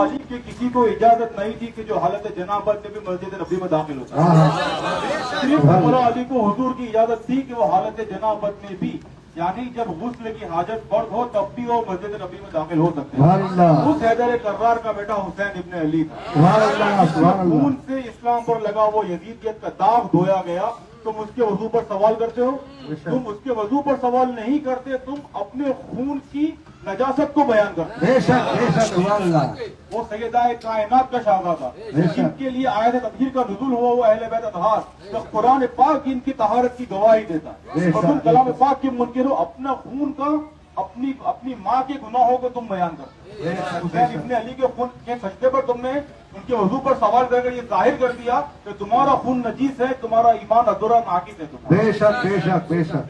علی کہ کسی کو اجازت نہیں تھی کہ جو حالت جنابت میں بھی مسجد نبی میں داخل ہوتا ہے. صرف عمر علی کو حضور کی اجازت تھی کہ وہ حالت جنابت میں بھی، یعنی جب غسل کی حاجت فرض ہو تب بھی وہ مسجد نبی میں داخل ہو سکتے ہیں. اس حیدر کرار کا بیٹا حسین ابن علی تھا. خون سے اسلام پر لگا وہ یزیدیت کا داغ دھویا گیا. تم اس کے وضو پر سوال کرتے ہو؟ تم اس کے وضو پر سوال نہیں کرتے، تم اپنے خون کی نجاست کو بیان کرتے. بے شک بے شک سبحان اللہ. وہ سیدہ کائنات کا شہزادہ تھا جن کے لیے آیت تطہیر کا نزول ہوا، وہ اہل بیت اطہار. تو قرآن پاک ان کی طہارت کی گواہی دیتا ہے. اور تم کلام پاک کے منکر ہو، اپنا خون کا اپنی ماں کے گناہوں کو تم بیان کرتے. حسین ابن علی کے خون کے سجدے پر تم نے ان کے وضو پر سوال کر کے یہ ظاہر کر دیا کہ تمہارا خون نجیس ہے، تمہارا ایمان ادھورا ناقص ہے. بے شک بے شک بے شک.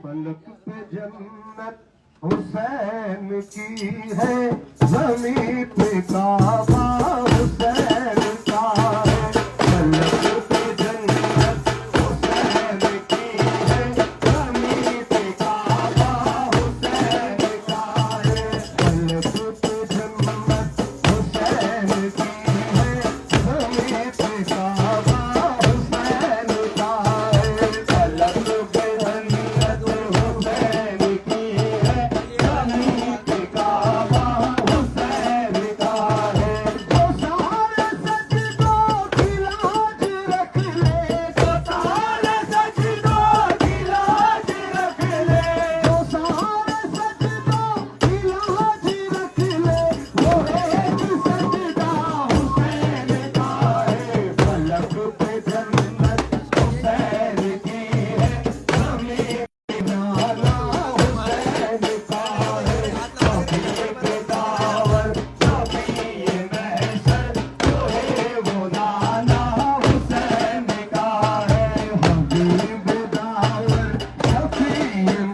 فلک پہ جنت حسین کی ہے، زمین پہ کعبہ حسین کا ہے. فلک پہ جنت حسین کی ہے، زمین پہ کعبہ حسین کا ہے. فلک پہ جنت حسین کی ہے، زمین پہ کعبہ حسین کا ہے. فلک پہ جنت حسین کی ہے، زمین پہ کعبہ حسین کا ہے. جو سارے سجدوں کی لاج رکھ لے، جو سارے سجدوں کی لاج رکھ لے، جو سارے سجدوں کی لاج رکھ لے، وہ ایک سجدہ حسین کا ہے. فلک پہ جنت حسین کی ہے، زمین پہ نالا حسین کا ہے. کبھی داور کبھی محشر، جو ہے وہ نالا حسین کا ہے. حبیب داور کبھی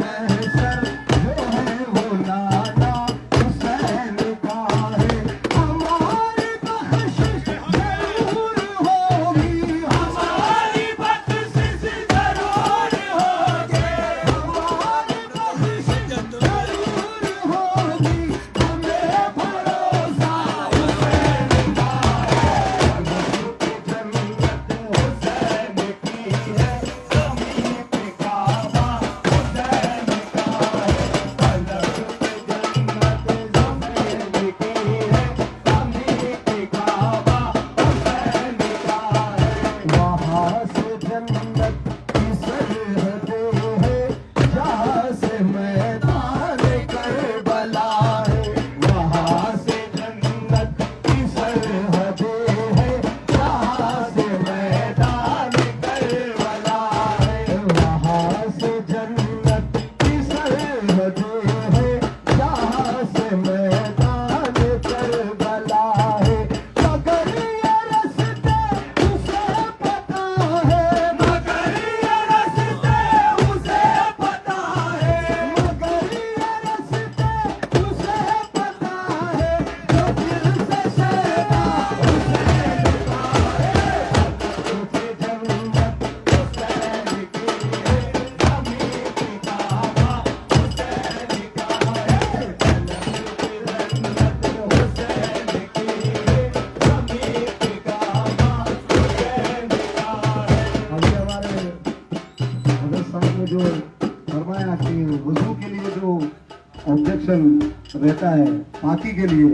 محشر، جو ہے وہ نالا حسین کا ہے. ہماری بخشش ضرور ہوگی، ہماری بخشش ضرور ہوگی، ہماری بخشش ضرور ہوگی. ہمیں بھروسہ حسین کا ہے. فلک پہ جنت حسین کی ہے، زمین پہ کعبہ حسین کا ہے. فلک پہ جنت حسین کی ہے، زمین پہ کعبہ حسین کا ہے. وہاں سے جنت کی سرحدیں ہیں، جہاں سے میدان کربلا ہے. وہاں سے جنت کی سرحدیں ہیں، جہاں سے میدان کربلا ہے. وہاں سے جنت کی سرحدیں ہیں، جہاں سے میدان کربلا ہے. مگر یہ رستے اسے پتا ہے، مگر یہ رستے اسے پتا ہے، مگر یہ رستے اسے پتا ہے، جو دل سے شیدا حسین کا ہے. تجھے جنت حسین کی ہے، زمین پہ کعبہ حسین کا ہے. فلک پہ جنت حسین کی ہے، زمین پہ کعبہ حسین کا ہے. ابھی ہمارے حضرت صاحب نے جو فرمایا کہ وضو کے لیے جو آبجیکشن رہتا ہے پاکی کے لیے،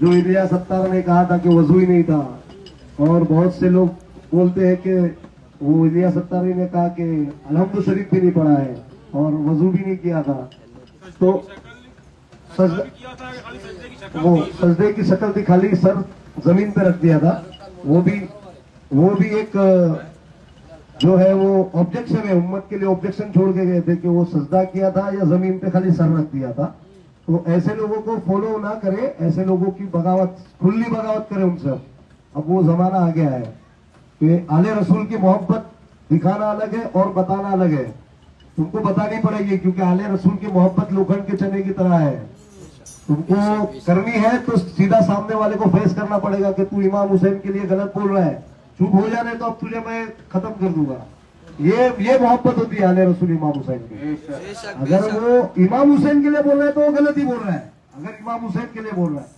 جو الیاس ستار نے کہا تھا کہ وضو ہی نہیں تھا، اور بہت سے لوگ بولتے ہیں کہ وہ الیاس ستاری نے کہا کہ الحمد شریف بھی نہیں پڑھا ہے اور وضو بھی نہیں کیا تھا. تو وہ سجدے کی شکل تھی، خالی سر زمین پہ رکھ دیا تھا. وہ بھی ایک جو ہے وہ آبجیکشن ہے، امت کے لیے آبجیکشن چھوڑ کے گئے تھے کہ وہ سجدہ کیا تھا یا زمین پہ خالی سر رکھ دیا تھا. تو ایسے لوگوں کو فالو نہ کرے، ایسے لوگوں کی بغاوت، کھلی بغاوت کرے ان سے. اب وہ زمانہ آ گیا ہے کہ آل رسول کی محبت دکھانا الگ ہے اور بتانا الگ ہے. تم کو بتانی پڑے گی کیونکہ آل رسول کی محبت لوکھنڈ کے چنے کی طرح ہے. تم کو کرنی ہے تو سیدھا سامنے والے کو فیس کرنا پڑے گا کہ تو امام حسین کے لیے غلط بول رہا ہے. چپ ہو جانے تو اب تجھے میں ختم کر دوں گا. ये मोहब्बत होती है आले रसूल इमाम हुसैन की। अगर वो इमाम हुसैन के लिए बोल रहा है तो वो गलत ही बोल रहा है। अगर इमाम हुसैन के लिए बोल रहा है,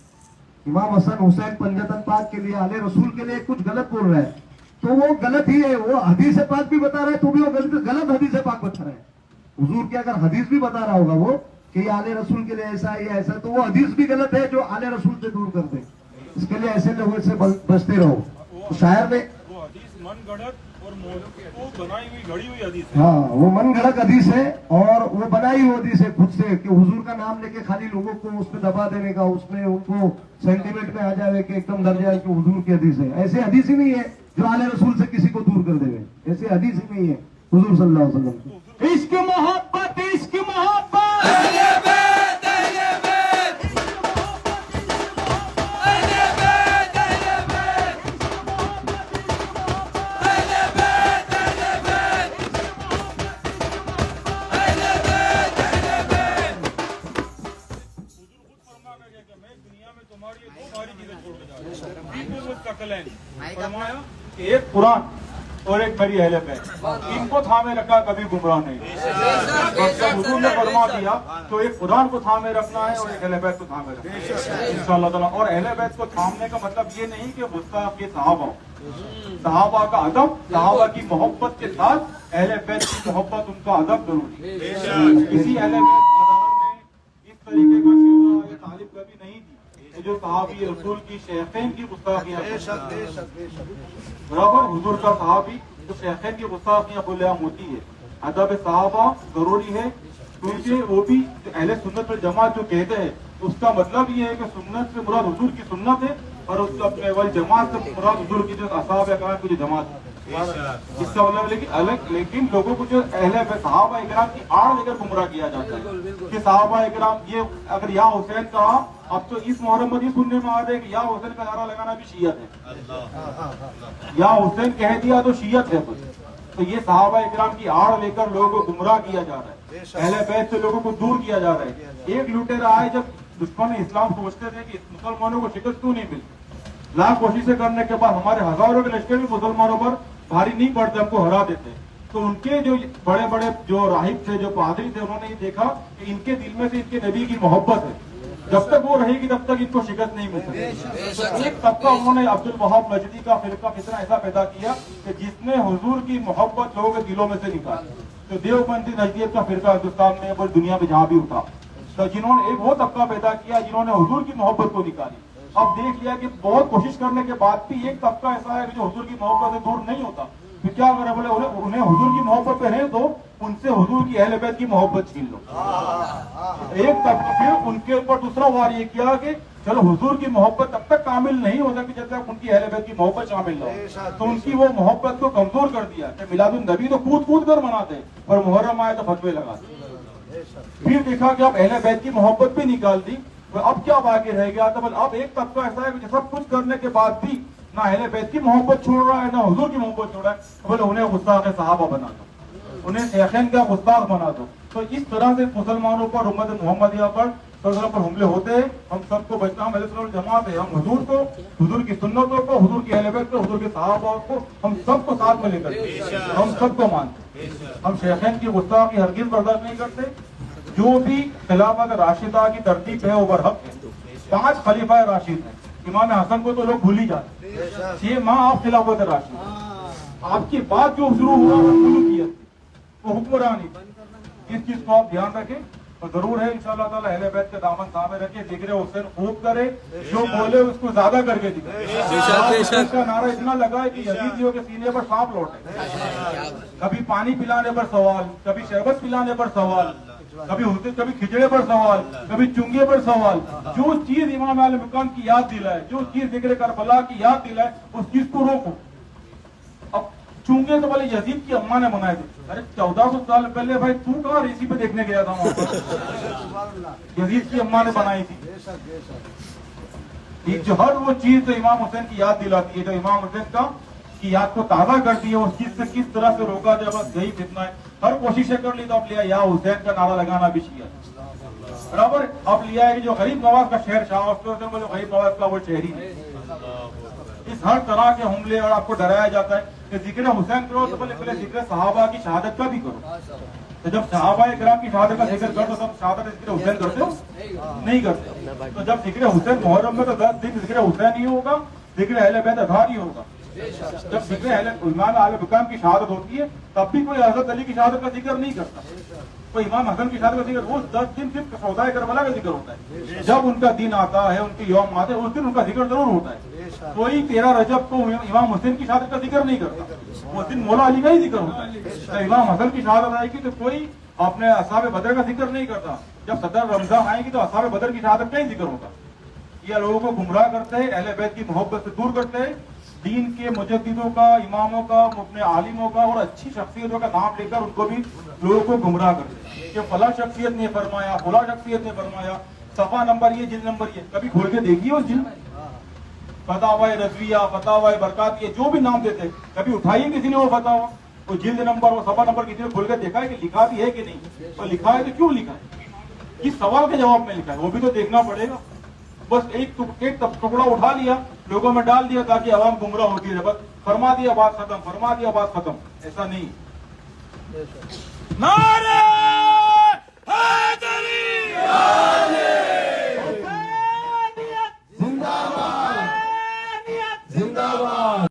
इमाम हसन हुसैन पंजतन पाक के लिए, आले रसूल के लिए कुछ गलत बोल रहा है तो वो गलत ही है। वो हदीस पाक भी बता रहा है तो भी वो गलत हदीस पाक बता रहा है। हुजूर की अगर हदीस भी बता रहा होगा वो कि आले रसूल के लिए ऐसा है या ऐसा, तो वो हदीस भी गलत है जो आले रसूल से दूर कर दे। इसके लिए ऐसे लोगों से बचते रहो। तो शायर में वो हदीस मन गढ़त और वो बनाई हुई घड़ी हुई हदीस है। हाँ, वो मन गढ़त हदीस है और वो बनाई हुई हदीस है खुद से कि हुजूर का नाम लेके खाली लोगों को उसमें दबा देने का, उसमें उनको सेंटीमेंट में आ जाए कि एकदम डर जाए कि हुजूर की हदीस है। ऐसे हदीस ही नहीं है जो आले रसूल से किसी को दूर कर देवे, ऐसे हदीस ही नहीं है हुजूर सल्लल्लाहु अलैहि वसल्लम की। इश्क मोहब्बत, इश्क मोहब्बत, एक कुरान और एक मेरी अहले बैत, इनको थामे रखा कभी गुमराह नहीं। जब हुजूर ने फरमा दिया तो एक कुरान को थामे रखना है और एक अहले बैत को थामे रखना है इंशाअल्लाह ताला। और अहले बैत को थामने का मतलब ये नहीं कि गुस्ताख के सहाबा, सहाबा का अदब, सहाबा की मोहब्बत के साथ अहले बैत की मोहब्बत, उनका अदब जरूरी है। किसी अहले बैत में इस तरीके का शिवा या तालिब कभी नहीं थी जो सहाबी रसूल की शेखैन की गुस्ताखियां, बराबर हुजूर का सहाबी जो शेखैन की गुस्ताखियां बोलेआम होती है। अदब सहाबा जरूरी है, क्योंकि वो भी अहले सुन्नत वल जमात जो कहते हैं उसका मतलब ये है कि सुन्नत से मुराद हुजूर की सुन्नत है और उसका अपने वाली जमात से मुराद हुजूर की जो असहाब इकराम की जो जमात है। इसका मतलब लेकिन लोगों को जो अहले सहाबा इकराम की आड़ लेकर गुमराह किया जाता है कि सहाबा इकराम ये अगर या हुसैन कहा, अब तो इस मुहर्रम में सुनने में आ रहा है कि या हुसैन का नारा लगाना भी शियत है, या हुसैन कह दिया तो शियत है कुछ। तो ये सहाबा इकराम की आड़ लेकर लोगों को गुमराह किया जा रहा है, अहले बैत से लोगों को दूर किया जा रहा है। एक लुटेरा आए जब दुश्मन इस्लाम सोचते थे कि मुसलमानों को शिकस्त क्यों नहीं मिलती, लाख कोशिशें करने के बाद हमारे हजारों के लश्कर भी मुसलमानों पर भारी नहीं पड़ते, हमको हरा देते। तो उनके जो बड़े बड़े जो राहिब थे, जो पादरी थे, उन्होंने ये देखा कि इनके दिल में से इनके नबी की मोहब्बत है, जब तक वो रहेगी तब तक इनको शिकस्त नहीं मिल सकती। एक तबका उन्होंने अब्दुल वहाब नजदी का फिरका फितना ऐसा पैदा किया कि जिसने हुजूर की मोहब्बत लोगों के दिलों में से निकाली। तो देवबंदी नजदीक का फिरका हिंदुस्तान में और दुनिया में जहाँ भी उठा, तो जिन्होंने एक वो तबका पैदा किया जिन्होंने हुजूर की मोहब्बत को निकाली। अब देख लिया कि बहुत कोशिश करने के बाद भी एक तबका ऐसा है जो हुजूर की मोहब्बत से दूर नहीं होता, फिर क्या करे, बोले उन्हें हुजूर की मोहब्बत पे है तो उनसे हुजूर की अहले बैत की मोहब्बत छीन लो। एक तबका फिर उनके ऊपर दूसरा वार ये किया कि चलो हुजूर की मोहब्बत तब तक कामिल नहीं हो सकती जब तक उनकी अहले बैत की मोहब्बत शामिल ना हो। तो उनकी वो मोहब्बत को कमजोर कर दिया कि मिलादुन नबी तो कूद कूद कर मनाते और मुहर्रम आए तो फतवे लगाते। फिर देखा कि अब अहले बैत की मोहब्बत भी निकाल दी, अब क्या बाकी रह गया। तो अब एक तबका ऐसा है कि सब कुछ करने के बाद भी ना अहले बैत की मोहब्बत छोड़ रहा है ना हुजूर की मोहब्बत छोड़ रहा है, तो बोले उन्हें गुस्ताख सहाबा बना दो, उन्हें शेखैन का गुस्ताख बना दो। तो इस तरह से मुसलमानों पर, उम्मत मुहम्मदिया पर हमले होते हैं। हम सबको बचना, हम अहले सुन्नत जमात है, हम हुजूर को, हुजूर की सुन्नतों को, हुजूर की अहले बैत को, हुजूर के सहाबा को हम सबको साथ में लेकर हम सबको मानते। हम शेखैन की गुस्ताखी हरगिज़ बर्दाश्त नहीं करते। जो भी खिलाफत राशिदा की तरतीब है वो बरहक है। 5 खलीफा राशिद हैं, इमाम हसन को तो लोग भूल ही जाते। 6 माह आप खिलाफत राशिद, आपकी बात जो शुरू हुआ वो मुल्कियत, वो हुक्मरानी, इस चीज को आप ध्यान रखें। तो जरूर है इंशाअल्लाह ताला अहले बैत के दामन सामने रखे, जिक्र हुसैन खूब करे, जो बोले उसको ज्यादा करके दिखाए। का नारा इतना लगा है कि यजीदियों के सीने पर सांप लौटे। कभी पानी पिलाने पर सवाल, कभी शरबत पिलाने पर सवाल, कभी खिचड़े पर सवाल, कभी चुंगे पर सवाल। जो चीज इमाम आले मुकाम की याद दिलाए, जो चीज जिक्र करबला की याद दिलाए, उस चीज को रोको। अब चुंगे तो बोले यजीद की अम्मा ने बनाए थे। अरे 1400 साल पहले भाई तू कहाँ रेसी पे देखने गया था वहां पर? यजीद की अम्मा ने बनाई थी। जो हर वो चीज जो इमाम हुसैन की याद दिलाती है, जो इमाम हुसैन का की याद को ताजा करती है, उस चीज से किस तरह से रोका जाए, बस यही फितना है। हर कोशिशें कर ली तो अब लिया या हुसैन का नारा लगाना भी चाहिए, बराबर। अब लिया है कि जो गरीब नवाज का शहर शाह, जो गरीब नवाज का वो शहरी है, इस हर तरह के हमले और आपको डराया जाता है कि जिक्र हुसैन करो तो पहले जिक्र सहाबा की शहादत का भी करो। तो जब सहाबा इकराम की शहादत का जिक्र कर तो सब शहादत जिक्र हुसैन करते हो? नहीं करते। तो जब जिक्र हुसैन मुहर्रम में तो 10 दिन जिक्र हुसैन ही होगा, जिक्र अहले बैत अज़हर ही होगा। जब जिक्र इमाम आले मुकाम की शहादत होती है तब भी कोई हजरत अली की शहादत का जिक्र नहीं करता, कोई इमाम हसन की शहादत का जिक्र, वो 10 दिन सिर्फ सौदाए करबला का जिक्र होता है। जब उनका दिन आता है, उनके यौम आते हैं, उस दिन उनका जिक्र जरूर होता है। कोई 13 रजब को इमाम हुसैन की शहादत का जिक्र नहीं करता, उस दिन मौला अली का ही जिक्र होता है। तो इमाम हसन की शहादत आएगी तो कोई अपने असहाब बदर का जिक्र नहीं करता, जब सदर रमजान आएगी तो असहाब बदर की शहादत का ही जिक्र होता। ये लोगों को गुमराह करते हैं, अहले बैत की मोहब्बत से दूर करते हैं, दीन के मुजद्दिदों का, इमामों का, अपने आलिमों का और अच्छी शख्सियतों का नाम लेकर उनको भी लोगों को गुमराह करते हैं कि फला शख्सियत ने फरमाया, फला शख्सियत ने फरमाया, सफा नंबर ये, जिल्द नंबर ये। कभी खोल के देखिए उस जिल्द, फतावाए रज़विया, फतावाए बरकात, ये जो भी नाम देते कभी उठाइए किसी ने वो फतावा, वो जिल्द नंबर, वो सफा नंबर किसी ने खोल के देखा है कि लिखा भी है कि नहीं, और लिखा है तो क्यों लिखा है, किस सवाल के जवाब में लिखा है, वो भी तो देखना पड़ेगा। बस एक टुकड़ा उठा लिया, लोगों में डाल दिया ताकि आवाम गुमराह होती है, बस फरमा दिया बात खत्म, फरमा दिया बात खत्म, ऐसा नहीं। नारे